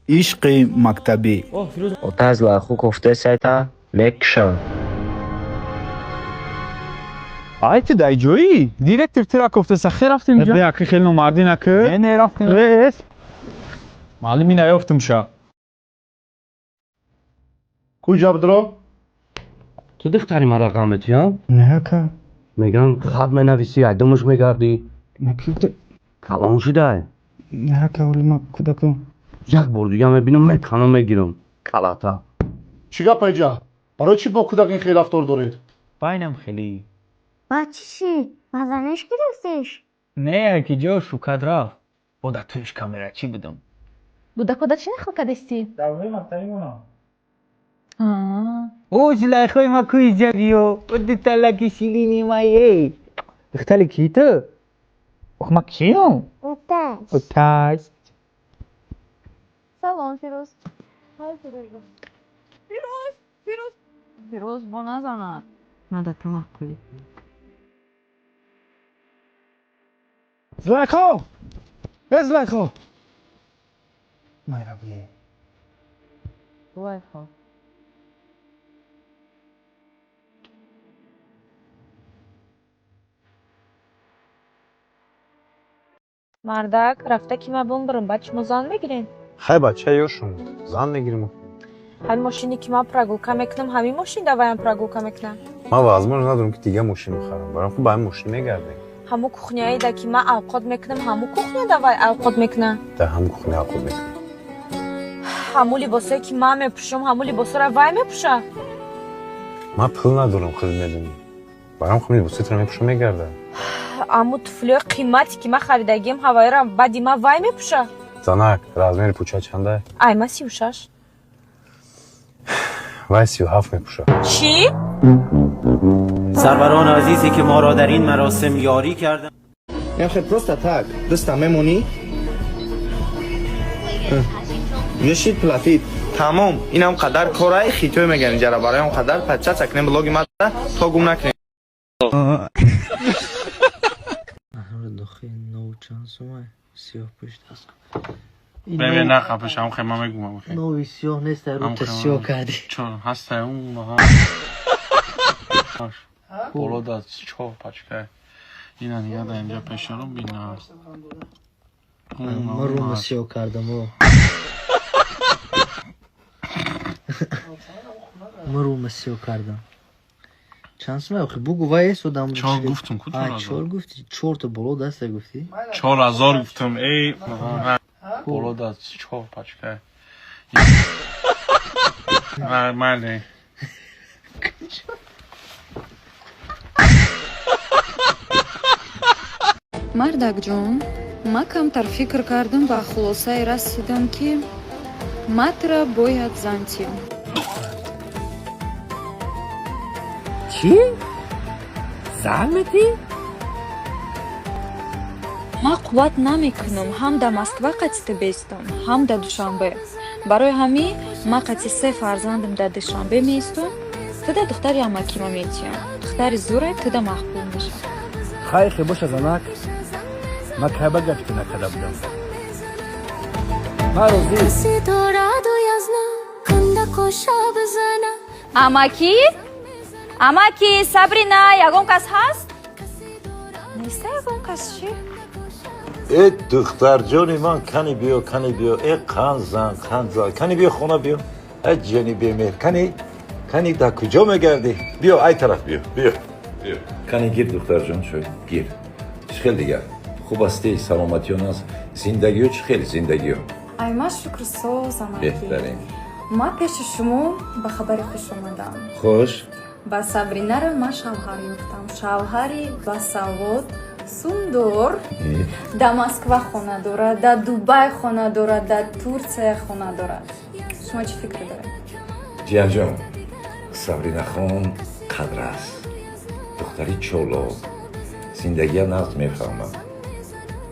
عشق مکتبی. آتش لخو گفته سایتا مکشن. آیت دای جویی دیرکتر ترا گفته سخیر رفتیم اینجا. به اکی خیلی نمردی نکه؟ نه رفتیم رئیس. معلومی نیافتم شا. کجا بدرو؟ تو دختری مرا قامتی هم؟ نه که. میگن خط منویسی ایدمش میگردی. نکیده. کلام شده. نه که ولی ما کدکم. یک بار دیگه میبینم میتخانم میگیرم. کلاتا. چیگا پیجا؟ برای چی با کودک این خیلی رفتار دارید؟ باینم خیلی. بچه مزنش گرفتش. نه یکی جا شوکت رفت. بوده تویش کامera چی بدم؟ Буда куда чи не хлопадести? دعوی مقتلی مونا. А. او زلایخوی ما کوی جبیو. او تلکی شیلینی مایه. دختری کی تو؟ اوه ما کیم؟ اوتش. اوتاش. Салон, Фируз. Ай, Фируза. Фируз, бо назанад. Надо тамақ қили. زلیخا. زلیخا. میروی. Зулайха. مردک رفته که ما برم بچه مزان بگیرین. خیلی بچه یوشون زن نگیریم. همین ماشینی که ما پراگولکا میکنم همین ماشین دوایم پراگولکا میکنم. ما وازمون ندارم که دیگه ماشین بخرم. برام خب با این ماشین میگردیم. همو کخنیایی دا که ما اوقات میکنم همو کخنیا دوای اوقات میکنم. در هم کخنه خود میکنم. همو لباسایی که ما میپوشم همو لباسا را وای میپوشه. ما پول ندارم خیلی میدونی. برام خب لباسی رو میپوشم میگرده. همو طفلی قیمتی که ما خریدگیم هوایی را بعدی ما وای میپوشه. زنک رازمیر پوچه چنده؟ ای ما 36. وای 37 میپوشه. چی؟ سروران عزیزی که ما را در این مراسم یاری کردند. Я хе просто так. Просто мемони. Вешит платит. Тамом. Инам қадар корай хитоy меган инҷара бароям қадар пача чакнем блоги мада то гум накунем. احمد دخی نو چند سومه سیاه پشت است. ببین نه خفش هم خیلی من میگم خیلی. نوی سیاه نیست رو سیاه کردی. چون هسته اون ماها. بالا داد چه پچکه. اینا نیاد اینجا پشرم بینا. ما رو سیاه کردم و. ما رو سیاه کردم. چند سمه آخه بگو وای سودم. چهار گفتم کدوم؟ چهار گفتی 4 تا بالا دست گفتی؟ 4000 گفتم ای بالا داد چه پچکه. ماله. мардак ҷон ман камтар фикр кардам ва хулосае расидам ки матра бояд зантим. چی؟ زن میدی؟ ман қувват намекунам ҳам да москва қатида бестам ҳам да душанбе. барои ҳамин ман қатъи 3 фарзандам да душанбе меистам. ту да духтари амакима метиям. духтари зӯре ту да махбуб мешав. خیلی باشه زنک. ما که بگفتی نکرده بودم. ما روزی. амаки амаки сабрина ягон кас ҳаст? неста ягон кас чӣ? ای دختر جانی من کنی بیو ای خانزان کنی بیو خونه بیو ای جانی بیمیر کنی در کجا میگردی بیو ای طرف بیو کنی گیر دختر جان شوی گیر چخیل دیگر خوب استی سلامتیون هست زندگیو چخیل زندگیو ай ман шукрсоз амаки. بهترین ман пеши шумо ба хабари хуш омадам. خوش ба сабринаро ман шавҳар ёфтам. шавҳари басавод сундор да москва хона дорад, да дубай хона дорад, да турсия хона дорад. шумо чӣ фикр доред? جیان جان سابرینا خان قدر است دختری چولو زندگی نقد میفهمم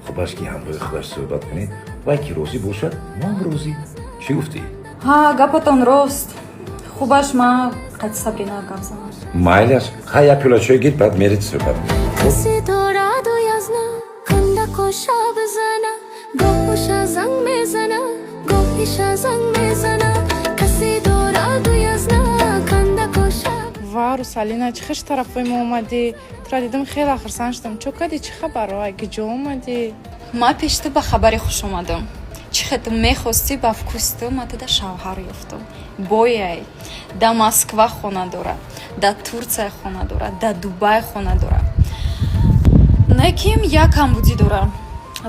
خوبش که همراه خودش صحبت کنید و که روزی باشد ما هم روزی چی گفتی؟ ها гапатон рост. хубаш ман қатъи сабрина гап занам. مایلش خواهی اپیلا چوی گید بعد میرید صحبت کسی دارد و یزنه کنده کشا بزنه گاهش زنگ میزنه گاهی ва Русалина чӣ хеш тарафои мо омадӣ? Тура дидам хеле хурсанд шудам. Чӣ кардӣ? Чӣ хабаро? Киҷо омадӣ? ма пеш ту ба хабари хуш омадам. Чӣ хе ту мехостӣ ба вкуси ту ма туда шавҳар ёфтам. Бояй да Москва хона дорад, да Турция хона дорад, да Дубай хона дорад. Неким як камбудӣ дорад.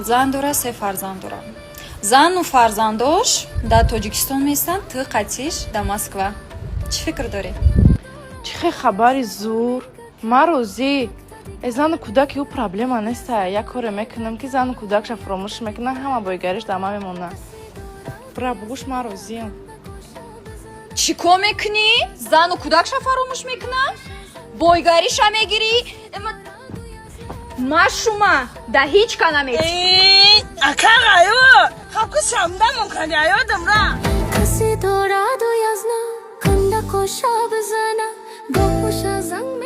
Зан дорад, 3 фарзанд дорад. Зану фарзандош да Тоҷикистон местанд, ту қатиш да Москва. Чӣ фикр дорӣ? Чӣ хе хабари зур? Ма розӣ. Зану кӯдаки ӯ проблема нест. Як коре мекунам ки зану кӯдакша фуромӯш мекунам, ҳама бойгариш да ма мемонад. Бра бугӯш, ма розиям. Чӣ кор мекунӣ? Зану кӯдакша фаромӯш мекунам? Бойгариша мегирӣ? ма шума да ҳеҷ ка наметӣ. Акағайо, хабку шамда мукани аёдамра. کسی دارد و یزنا کنده کشا بزنه گوش زنگ